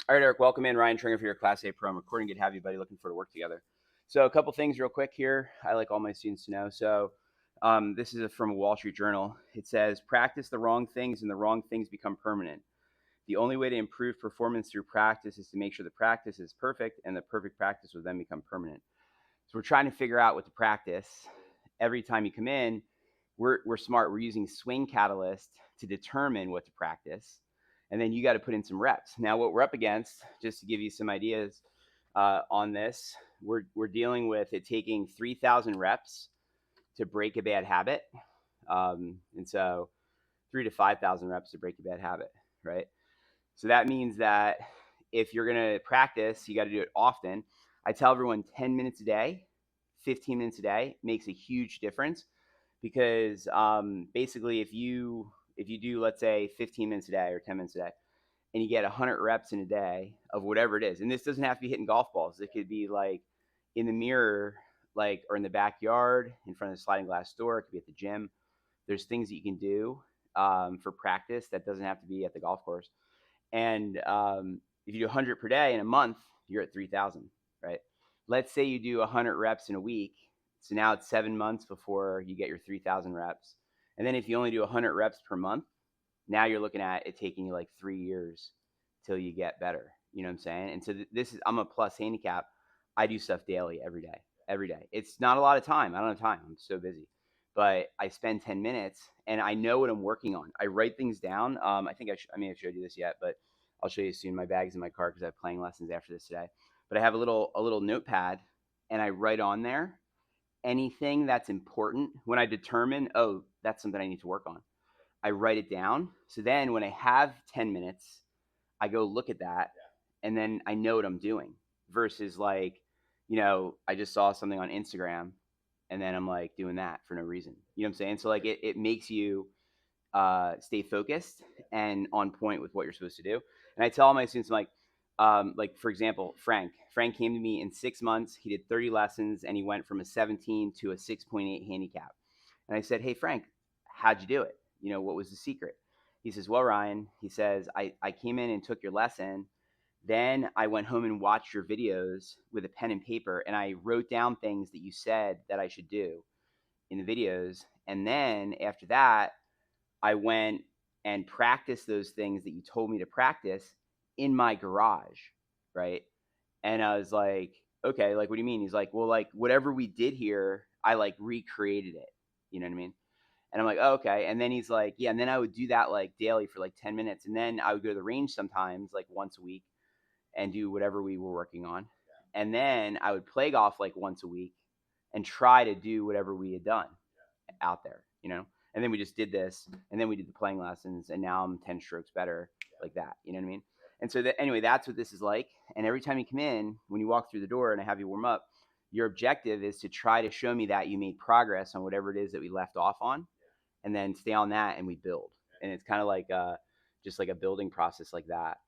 All right, Eric, welcome in. Ryan Tringer for your Class A Pro. I'm recording. Good to have you, buddy. Looking forward to work together. So, a couple things real quick here. I like all my students to know. This is from a Wall Street Journal. It says, practice the wrong things and the wrong things become permanent. The only way to improve performance through practice is to make sure the practice is perfect and the perfect practice will then become permanent. So, we're trying to figure out what to practice. Every time you come in, we're smart. We're using swing catalyst to determine what to practice, and then you got to put in some reps. Now, what we're up against, just to give you some ideas on this, we're dealing with it taking 3,000 reps to break a bad habit, and so 3 to 5,000 reps to break a bad habit, right? So that means that if you're gonna practice, you got to do it often. I tell everyone 10 minutes a day, 15 minutes a day makes a huge difference because basically if you do, let's say, 15 minutes a day or 10 minutes a day, and you get 100 reps in a day of whatever it is, and this doesn't have to be hitting golf balls, it could be like in the mirror, like, or in the backyard in front of the sliding glass door, it could be at the gym. There's things that you can do for practice that doesn't have to be at the golf course. And if you do 100 per day in a month, you're at 3,000, right? Let's say you do 100 reps in a week. So now it's 7 months before you get your 3,000 reps. And then if you only do 100 reps per month, now you're looking at it taking you like 3 years till you get better. You know what I'm saying? And so this is, I'm a plus handicap. I do stuff daily, every day, every day. It's not a lot of time. I don't have time. I'm so busy, but I spend 10 minutes and I know what I'm working on. I write things down. I think I may have showed you this yet, but I'll show you soon. My bag's in my car because I have playing lessons after this today. But I have a little notepad, and I write on there anything that's important. When I determine, oh, that's something I need to work on, I write it down. So then when I have 10 minutes, I go look at that, and then I know what I'm doing. Versus like, I just saw something on Instagram, and then I'm like doing that for no reason. You know what I'm saying? So like it makes you stay focused and on point with what you're supposed to do. And I tell all my students, like for example, Frank. Frank came to me in 6 months. He did 30 lessons, and he went from a 17 to a 6.8 handicap. And I said, "Hey, Frank, how'd you do it? What was the secret?" He says, "Well, Ryan," he says, I came in and took your lesson. Then I went home and watched your videos with a pen and paper, and I wrote down things that you said that I should do in the videos. And then after that, I went and practiced those things that you told me to practice in my garage, right?" And I was like, "Okay, like, what do you mean?" He's like, "Well, like, whatever we did here, I like recreated it." You know what I mean? And I'm like, "Oh, okay." And then he's like, "Yeah." And then I would do that like daily for like 10 minutes. And then I would go to the range sometimes, like once a week, and do whatever we were working on. And then I would play golf like once a week and try to do whatever we had done out there. And then we just did this, and then we did the playing lessons, and now I'm 10 strokes better, like that. You know what I mean? And so anyway, that's what this is like. And every time you come in, when you walk through the door and I have you warm up, your objective is to try to show me that you made progress on whatever it is that we left off on, and then stay on that, and we build. And it's kind of like just like a building process like that.